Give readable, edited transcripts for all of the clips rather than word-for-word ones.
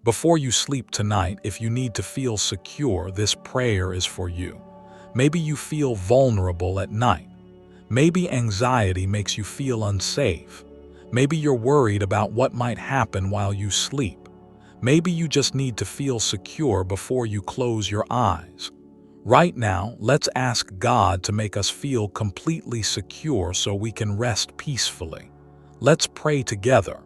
Before you sleep tonight, if you need to feel secure, this prayer is for you. Maybe you feel vulnerable at night. Maybe anxiety makes you feel unsafe. Maybe you're worried about what might happen while you sleep. Maybe you just need to feel secure before you close your eyes. Right now, let's ask God to make us feel completely secure so we can rest peacefully. Let's pray together.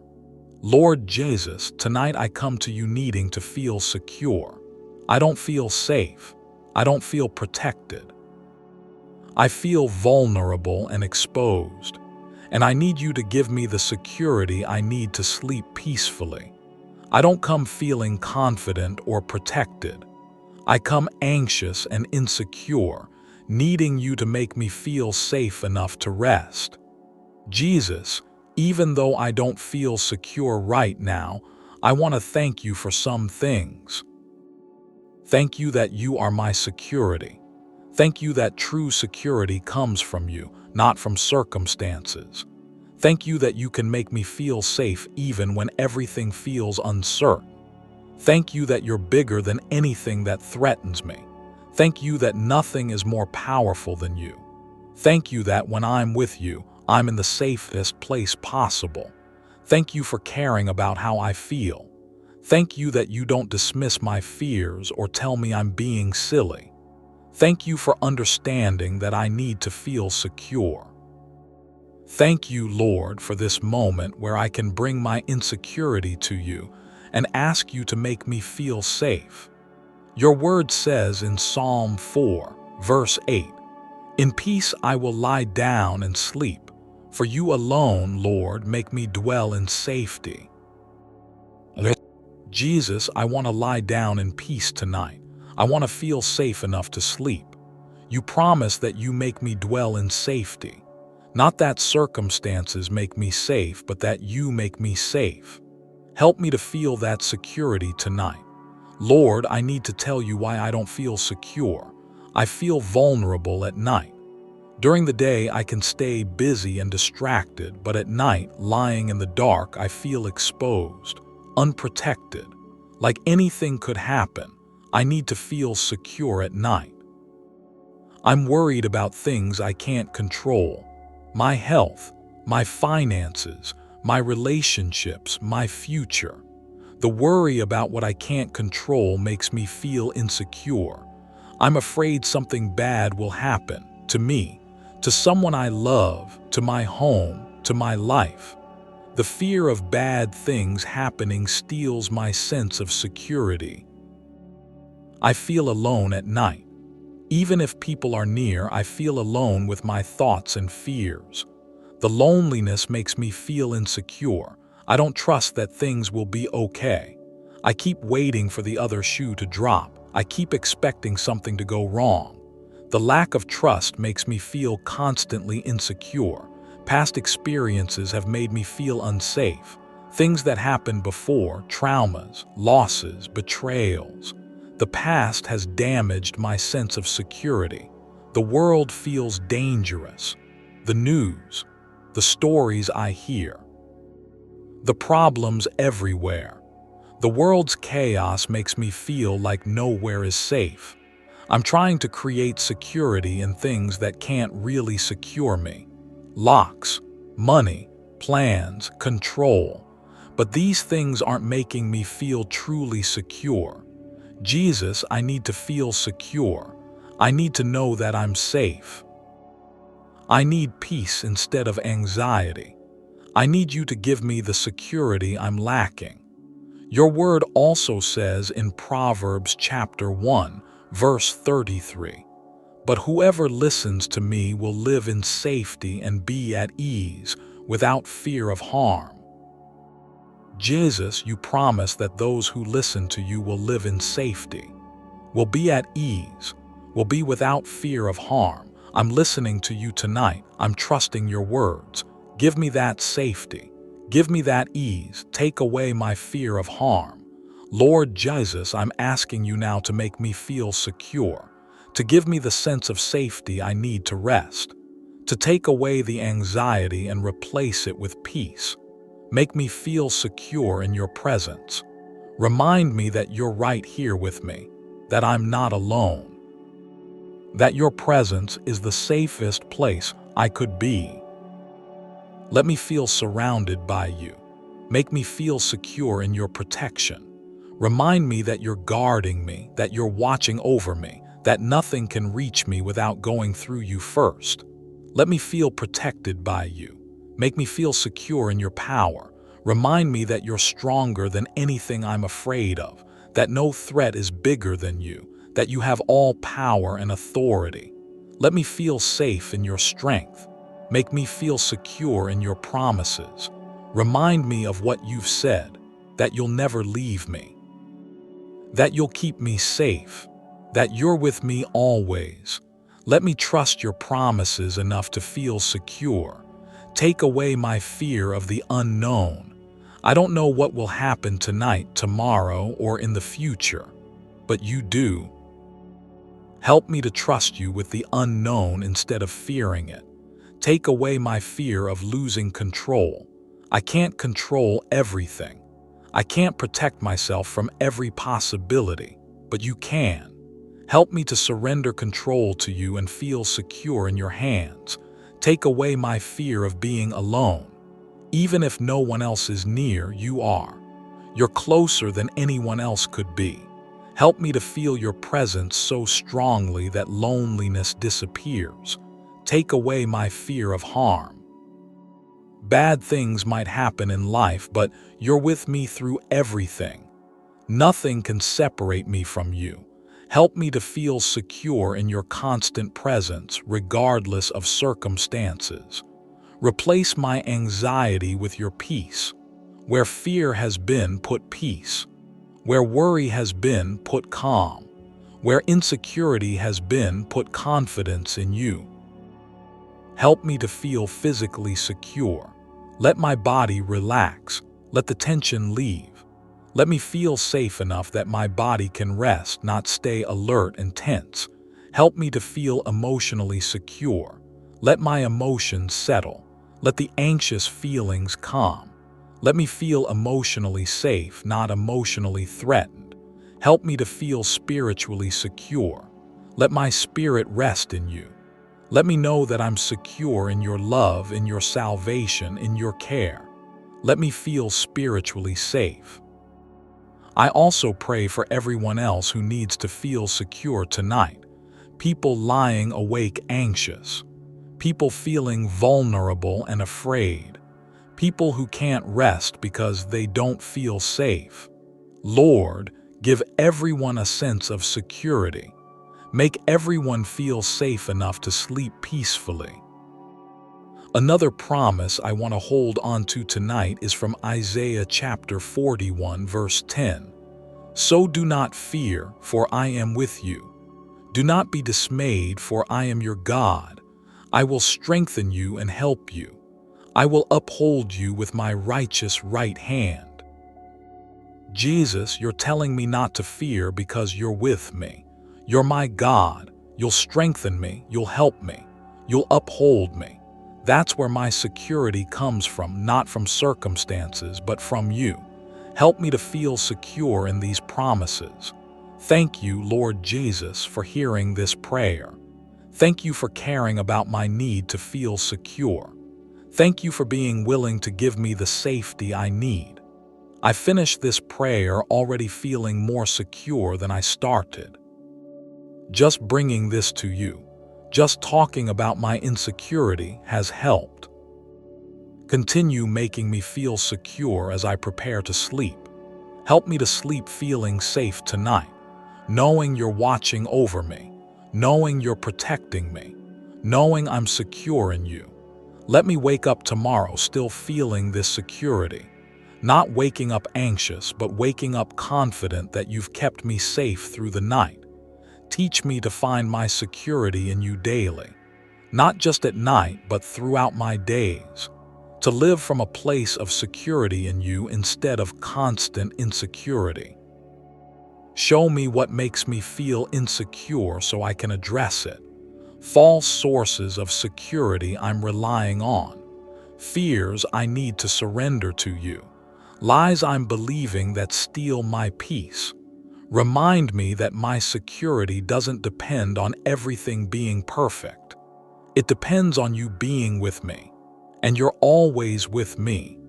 Lord Jesus, tonight I come to you needing to feel secure. I don't feel safe. I don't feel protected. I feel vulnerable and exposed, and I need you to give me the security I need to sleep peacefully. I don't come feeling confident or protected. I come anxious and insecure, needing you to make me feel safe enough to rest. Jesus, even though I don't feel secure right now, I want to thank you for some things. Thank you that you are my security. Thank you that true security comes from you, not from circumstances. Thank you that you can make me feel safe even when everything feels uncertain. Thank you that you're bigger than anything that threatens me. Thank you that nothing is more powerful than you. Thank you that when I'm with you, I'm in the safest place possible. Thank you for caring about how I feel. Thank you that you don't dismiss my fears or tell me I'm being silly. Thank you for understanding that I need to feel secure. Thank you, Lord, for this moment where I can bring my insecurity to you and ask you to make me feel safe. Your word says in Psalm 4, verse 8, "In peace I will lie down and sleep, for you alone, Lord, make me dwell in safety." Jesus, I want to lie down in peace tonight. I want to feel safe enough to sleep. You promise that you make me dwell in safety. Not that circumstances make me safe, but that you make me safe. Help me to feel that security tonight. Lord, I need to tell you why I don't feel secure. I feel vulnerable at night. During the day, I can stay busy and distracted, but at night, lying in the dark, I feel exposed, unprotected. Like anything could happen, I need to feel secure at night. I'm worried about things I can't control. My health, my finances, my relationships, my future. The worry about what I can't control makes me feel insecure. I'm afraid something bad will happen to me, to someone I love, to my home, to my life. The fear of bad things happening steals my sense of security. I feel alone at night. Even if people are near, I feel alone with my thoughts and fears. The loneliness makes me feel insecure. I don't trust that things will be okay. I keep waiting for the other shoe to drop. I keep expecting something to go wrong. The lack of trust makes me feel constantly insecure. Past experiences have made me feel unsafe. Things that happened before, traumas, losses, betrayals. The past has damaged my sense of security. The world feels dangerous. The news, the stories I hear, the problems everywhere. The world's chaos makes me feel like nowhere is safe. I'm trying to create security in things that can't really secure me. Locks, money, plans, control. But these things aren't making me feel truly secure. Jesus, I need to feel secure. I need to know that I'm safe. I need peace instead of anxiety. I need you to give me the security I'm lacking. Your word also says in Proverbs chapter 1, verse 33, "But whoever listens to me will live in safety and be at ease, without fear of harm." Jesus, you promise that those who listen to you will live in safety, will be at ease, will be without fear of harm. I'm listening to you tonight. I'm trusting your words. Give me that safety. Give me that ease. Take away my fear of harm. Lord Jesus, I'm asking you now to make me feel secure, to give me the sense of safety I need to rest, to take away the anxiety and replace it with peace. Make me feel secure in your presence. Remind me that you're right here with me, that I'm not alone, that your presence is the safest place I could be. Let me feel surrounded by you. Make me feel secure in your protection. Remind me that you're guarding me, that you're watching over me, that nothing can reach me without going through you first. Let me feel protected by you. Make me feel secure in your power. Remind me that you're stronger than anything I'm afraid of, that no threat is bigger than you, that you have all power and authority. Let me feel safe in your strength. Make me feel secure in your promises. Remind me of what you've said, that you'll never leave me, that you'll keep me safe, that you're with me always. Let me trust your promises enough to feel secure. Take away my fear of the unknown. I don't know what will happen tonight, tomorrow, or in the future, but you do. Help me to trust you with the unknown instead of fearing it. Take away my fear of losing control. I can't control everything. I can't protect myself from every possibility, but you can. Help me to surrender control to you and feel secure in your hands. Take away my fear of being alone. Even if no one else is near, you are. You're closer than anyone else could be. Help me to feel your presence so strongly that loneliness disappears. Take away my fear of harm. Bad things might happen in life, but you're with me through everything. Nothing can separate me from you. Help me to feel secure in your constant presence, regardless of circumstances. Replace my anxiety with your peace. Where fear has been, put peace. Where worry has been, put calm. Where insecurity has been, put confidence in you. Help me to feel physically secure. Let my body relax. Let the tension leave. Let me feel safe enough that my body can rest, not stay alert and tense. Help me to feel emotionally secure. Let my emotions settle. Let the anxious feelings calm. Let me feel emotionally safe, not emotionally threatened. Help me to feel spiritually secure. Let my spirit rest in you. Let me know that I'm secure in your love, in your salvation, in your care. Let me feel spiritually safe. I also pray for everyone else who needs to feel secure tonight. People lying awake anxious. People feeling vulnerable and afraid. People who can't rest because they don't feel safe. Lord, give everyone a sense of security. Make everyone feel safe enough to sleep peacefully. Another promise I want to hold on to tonight is from Isaiah chapter 41, verse 10. So do not fear, for I am with you. Do not be dismayed, for I am your God. I will strengthen you and help you. I will uphold you with my righteous right hand. Jesus, you're telling me not to fear because you're with me. You're my God. You'll strengthen me. You'll help me. You'll uphold me. That's where my security comes from, not from circumstances, but from you. Help me to feel secure in these promises. Thank you, Lord Jesus, for hearing this prayer. Thank you for caring about my need to feel secure. Thank you for being willing to give me the safety I need. I finish this prayer already feeling more secure than I started. Just bringing this to you, just talking about my insecurity has helped. Continue making me feel secure as I prepare to sleep. Help me to sleep feeling safe tonight, knowing you're watching over me, knowing you're protecting me, knowing I'm secure in you. Let me wake up tomorrow still feeling this security, not waking up anxious, but waking up confident that you've kept me safe through the night. Teach me to find my security in you daily, not just at night, but throughout my days. To live from a place of security in you instead of constant insecurity. Show me what makes me feel insecure so I can address it. False sources of security I'm relying on. Fears I need to surrender to you. lies I'm believing that steal my peace. Remind me that my security doesn't depend on everything being perfect. It depends on you being with me, and you're always with me.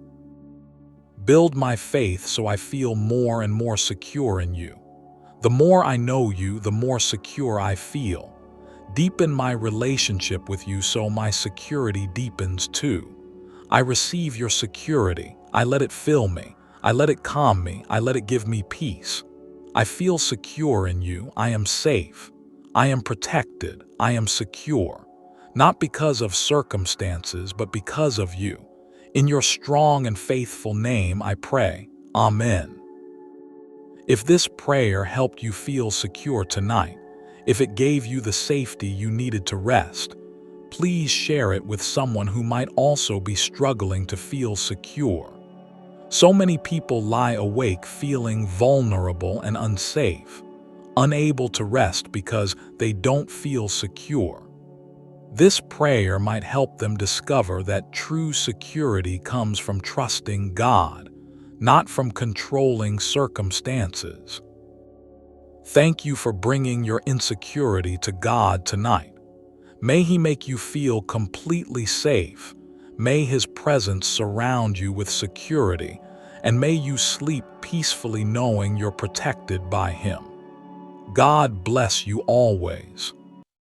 Build my faith so I feel more and more secure in you. The more I know you, the more secure I feel. Deepen my relationship with you so my security deepens too. I receive your security. I let it fill me. I let it calm me. I let it give me peace. I feel secure in you. I am safe. I am protected. I am secure. Not because of circumstances, but because of you. In your strong and faithful name I pray. Amen. If this prayer helped you feel secure tonight, if it gave you the safety you needed to rest, please share it with someone who might also be struggling to feel secure. So many people lie awake feeling vulnerable and unsafe, unable to rest because they don't feel secure. This prayer might help them discover that true security comes from trusting God, not from controlling circumstances. Thank you for bringing your insecurity to God tonight. May He make you feel completely safe. May His presence surround you with security, and may you sleep peacefully knowing you're protected by Him. God bless you always.